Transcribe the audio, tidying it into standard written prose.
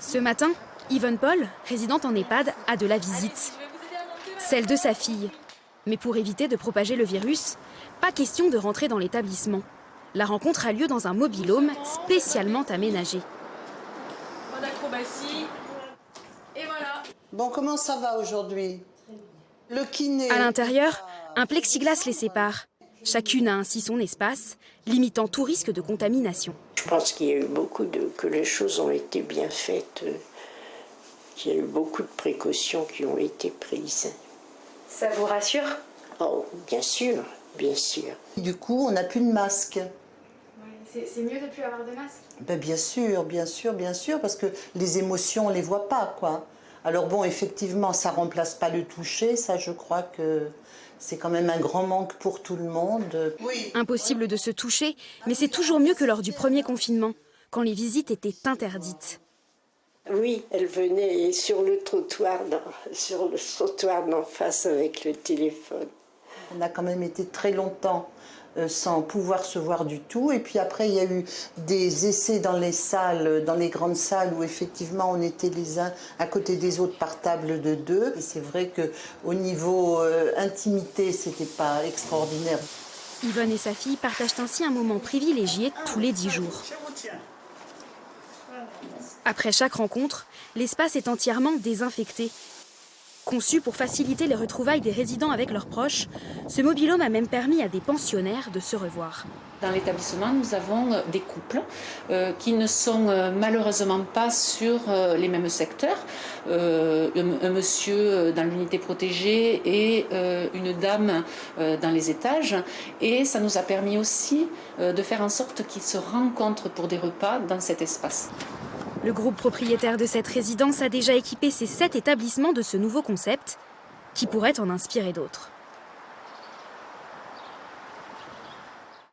Ce matin, Yvonne Paul, résidente en EHPAD, a de la visite. Celle de sa fille. Mais pour éviter de propager le virus, pas question de rentrer dans l'établissement. La rencontre a lieu dans un mobil-home spécialement aménagé. Mode acrobatie. Et voilà. Bon, comment ça va aujourd'hui? Le kiné. À l'intérieur, un plexiglas les sépare. Chacune a ainsi son espace, limitant tout risque de contamination. Je pense qu'il y a eu que les choses ont été bien faites, qu'il y a eu beaucoup de précautions qui ont été prises. Ça vous rassure? Oh, bien sûr, bien sûr. Du coup, on n'a plus de masque. C'est mieux de ne plus avoir de masque? Ben bien sûr, bien sûr, bien sûr, parce que les émotions, on ne les voit pas, quoi. Alors bon, effectivement, ça ne remplace pas le toucher, ça je crois que c'est quand même un grand manque pour tout le monde. Oui. Impossible de se toucher, mais c'est toujours mieux que lors du premier confinement, quand les visites étaient interdites. Oui, elle venait sur le trottoir d'en face avec le téléphone. On a quand même été très longtemps sans pouvoir se voir du tout. Et puis après, il y a eu des essais dans les salles, dans les grandes salles, où effectivement on était les uns à côté des autres par table de deux. Et c'est vrai qu'au niveau intimité, c'était pas extraordinaire. Yvonne et sa fille partagent ainsi un moment privilégié tous les 10 jours. Après chaque rencontre, l'espace est entièrement désinfecté. Conçu pour faciliter les retrouvailles des résidents avec leurs proches, ce mobil-home a même permis à des pensionnaires de se revoir. Dans l'établissement, nous avons des couples qui ne sont malheureusement pas sur les mêmes secteurs. Un monsieur dans l'unité protégée et une dame dans les étages. Et ça nous a permis aussi de faire en sorte qu'ils se rencontrent pour des repas dans cet espace. Le groupe propriétaire de cette résidence a déjà équipé ses 7 établissements de ce nouveau concept, qui pourrait en inspirer d'autres.